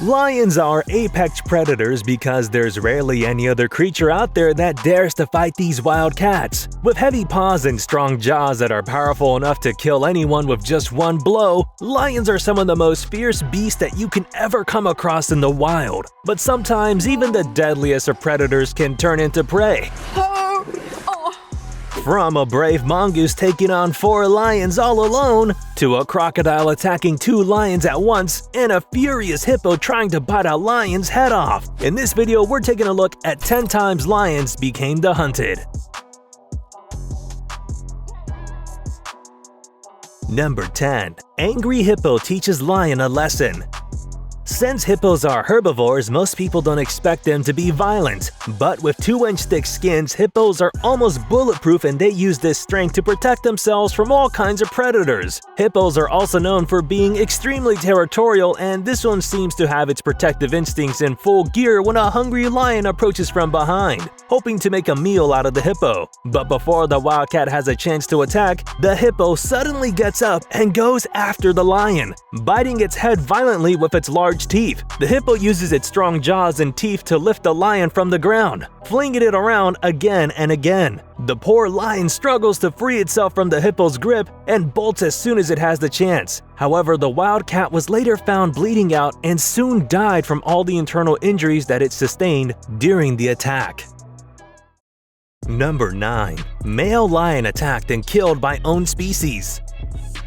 Lions are apex predators because there's rarely any other creature out there that dares to fight these wild cats. With heavy paws and strong jaws that are powerful enough to kill anyone with just one blow, lions are some of the most fierce beasts that you can ever come across in the wild. But sometimes even the deadliest of predators can turn into prey. From a brave mongoose taking on 4 lions all alone, to a crocodile attacking 2 lions at once, and a furious hippo trying to bite a lion's head off. In this video, we're taking a look at 10 times lions became the hunted. Number 10. Angry hippo teaches lion a lesson. Since hippos are herbivores, most people don't expect them to be violent. But with 2-inch thick skins, hippos are almost bulletproof and they use this strength to protect themselves from all kinds of predators. Hippos are also known for being extremely territorial, and this one seems to have its protective instincts in full gear when a hungry lion approaches from behind, hoping to make a meal out of the hippo. But before the wildcat has a chance to attack, the hippo suddenly gets up and goes after the lion, biting its head violently with its large teeth. The hippo uses its strong jaws and teeth to lift the lion from the ground, flinging it around again and again. The poor lion struggles to free itself from the hippo's grip and bolts as soon as it has the chance. However, the wildcat was later found bleeding out and soon died from all the internal injuries that it sustained during the attack. Number 9. Male lion attacked and killed by own species.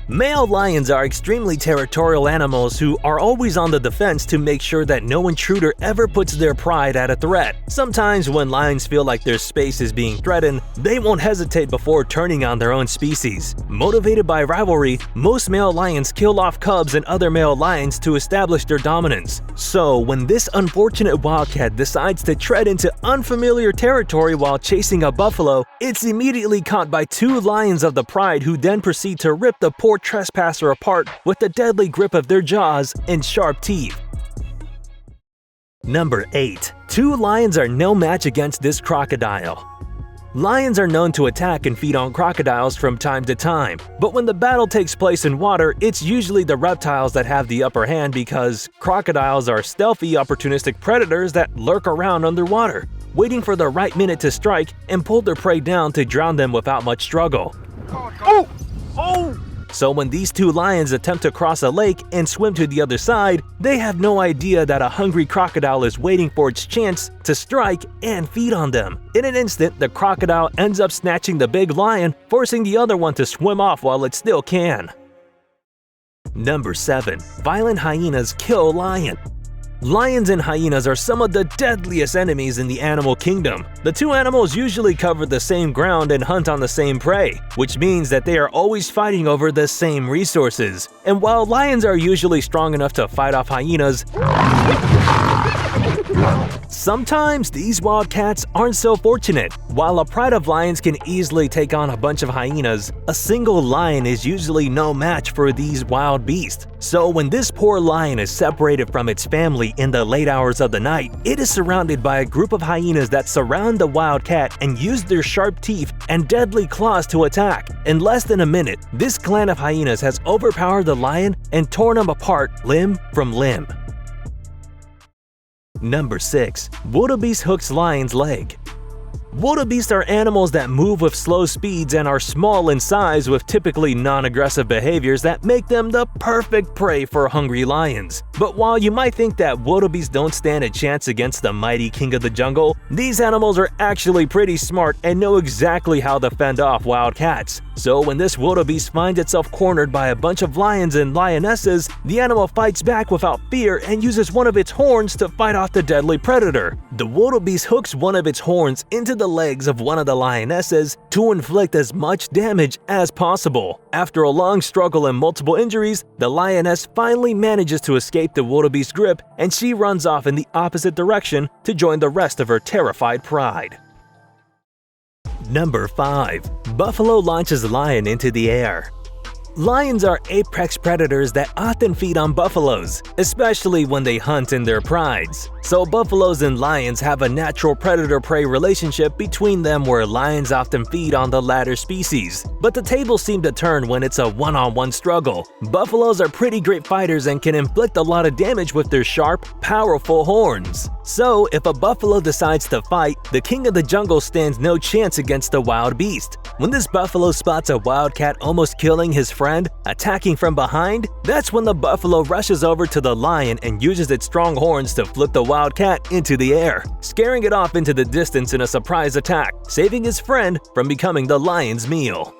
Male lions are extremely territorial animals who are always on the defense to make sure that no intruder ever puts their pride at a threat. Sometimes when lions feel like their space is being threatened, they won't hesitate before turning on their own species. Motivated by rivalry, most male lions kill off cubs and other male lions to establish their dominance. So when this unfortunate wildcat decides to tread into unfamiliar territory while chasing a buffalo, it's immediately caught by 2 lions of the pride who then proceed to rip the poor trespasser apart with the deadly grip of their jaws and sharp teeth. Number 8. 2 lions are no match against this crocodile. Lions are known to attack and feed on crocodiles from time to time, but when the battle takes place in water, it's usually the reptiles that have the upper hand because crocodiles are stealthy, opportunistic predators that lurk around underwater, waiting for the right minute to strike and pull their prey down to drown them without much struggle. So when these 2 lions attempt to cross a lake and swim to the other side, they have no idea that a hungry crocodile is waiting for its chance to strike and feed on them. In an instant, the crocodile ends up snatching the big lion, forcing the other one to swim off while it still can. Number 7. Violent hyenas kill lion. Lions and hyenas are some of the deadliest enemies in the animal kingdom. The 2 animals usually cover the same ground and hunt on the same prey, which means that they are always fighting over the same resources. And while lions are usually strong enough to fight off hyenas, sometimes these wildcats aren't so fortunate. While a pride of lions can easily take on a bunch of hyenas, a single lion is usually no match for these wild beasts. So when this poor lion is separated from its family in the late hours of the night, it is surrounded by a group of hyenas that surround the wildcat and use their sharp teeth and deadly claws to attack. In less than a minute, this clan of hyenas has overpowered the lion and torn him apart limb from limb. Number 6. Wildebeest hooks lion's leg. Wildebeests are animals that move with slow speeds and are small in size with typically non-aggressive behaviors that make them the perfect prey for hungry lions. But while you might think that wildebeests don't stand a chance against the mighty king of the jungle, these animals are actually pretty smart and know exactly how to fend off wild cats. So when this wildebeest finds itself cornered by a bunch of lions and lionesses, the animal fights back without fear and uses one of its horns to fight off the deadly predator. The wildebeest hooks one of its horns into the legs of one of the lionesses to inflict as much damage as possible. After a long struggle and multiple injuries, the lioness finally manages to escape the wildebeest's grip and she runs off in the opposite direction to join the rest of her terrified pride. Number 5. Buffalo launches lion into the air. Lions are apex predators that often feed on buffaloes, especially when they hunt in their prides. So buffaloes and lions have a natural predator-prey relationship between them where lions often feed on the latter species. But the tables seem to turn when it's a one-on-one struggle. Buffaloes are pretty great fighters and can inflict a lot of damage with their sharp, powerful horns. So if a buffalo decides to fight, the king of the jungle stands no chance against the wild beast. When this buffalo spots a wildcat almost killing his friend, attacking from behind, that's when the buffalo rushes over to the lion and uses its strong horns to flip the wildcat into the air, scaring it off into the distance in a surprise attack, saving his friend from becoming the lion's meal.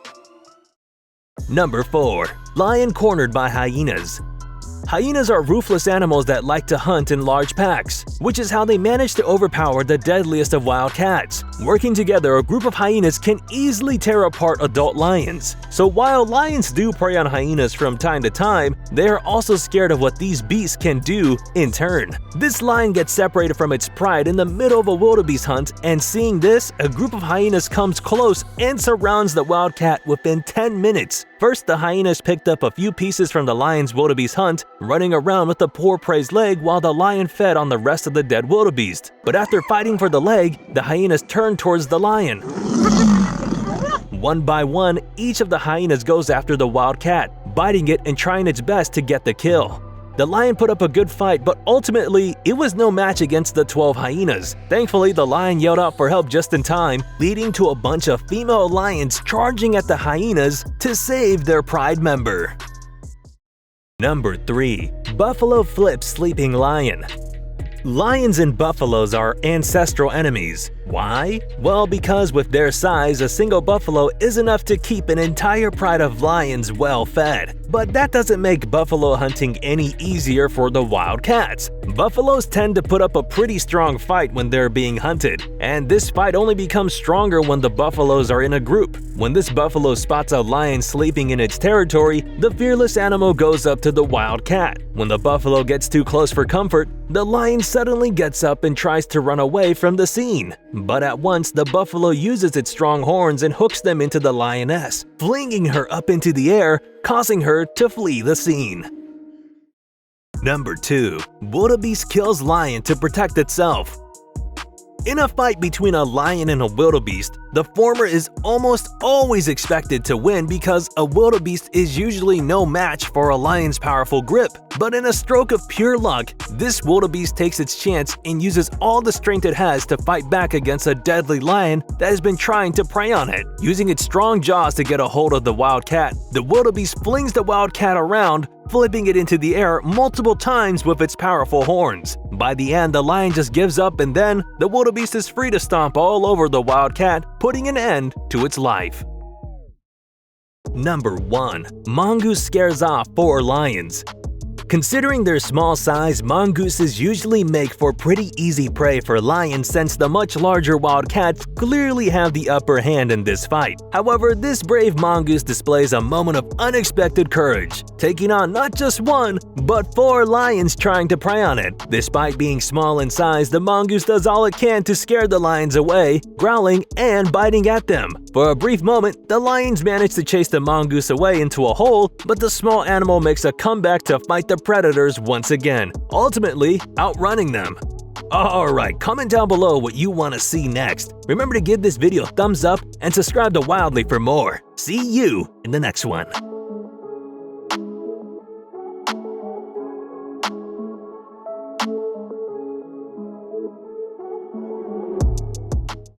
Number 4. Lion cornered by hyenas. Hyenas are ruthless animals that like to hunt in large packs, which is how they manage to overpower the deadliest of wild cats. Working together, a group of hyenas can easily tear apart adult lions. So while lions do prey on hyenas from time to time, they are also scared of what these beasts can do in turn. This lion gets separated from its pride in the middle of a wildebeest hunt, and seeing this, a group of hyenas comes close and surrounds the wildcat within 10 minutes. First, the hyenas picked up a few pieces from the lion's wildebeest hunt, running around with the poor prey's leg while the lion fed on the rest of the dead wildebeest. But after fighting for the leg, the hyenas turned towards the lion. One by one, each of the hyenas goes after the wildcat, biting it and trying its best to get the kill. The lion put up a good fight, but ultimately, it was no match against the 12 hyenas. Thankfully, the lion yelled out for help just in time, leading to a bunch of female lions charging at the hyenas to save their pride member. Number 3. Buffalo flips sleeping lion. Lions and buffaloes are ancestral enemies. Why? Well, because with their size, a single buffalo is enough to keep an entire pride of lions well fed. But that doesn't make buffalo hunting any easier for the wildcats. Buffaloes tend to put up a pretty strong fight when they're being hunted, and this fight only becomes stronger when the buffaloes are in a group. When this buffalo spots a lion sleeping in its territory, the fearless animal goes up to the wildcat. When the buffalo gets too close for comfort, the lion suddenly gets up and tries to run away from the scene. But at once, the buffalo uses its strong horns and hooks them into the lioness, flinging her up into the air, causing her to flee the scene. Number 2. Wildebeest kills lion to protect itself. In a fight between a lion and a wildebeest, the former is almost always expected to win because a wildebeest is usually no match for a lion's powerful grip. But in a stroke of pure luck, this wildebeest takes its chance and uses all the strength it has to fight back against a deadly lion that has been trying to prey on it. Using its strong jaws to get a hold of the wildcat, the wildebeest flings the wildcat around, flipping it into the air multiple times with its powerful horns. By the end, the lion just gives up, and then the wildebeest is free to stomp all over the wildcat, putting an end to its life. Number 1. Mongoose scares off 4 lions. Considering their small size, mongooses usually make for pretty easy prey for lions since the much larger wildcats clearly have the upper hand in this fight. However, this brave mongoose displays a moment of unexpected courage, taking on not just 1, but 4 lions trying to prey on it. Despite being small in size, the mongoose does all it can to scare the lions away, growling and biting at them. For a brief moment, the lions manage to chase the mongoose away into a hole, but the small animal makes a comeback to fight the predators once again, ultimately outrunning them. Alright, comment down below what you want to see next. Remember to give this video a thumbs up and subscribe to Wildly for more. See you in the next one.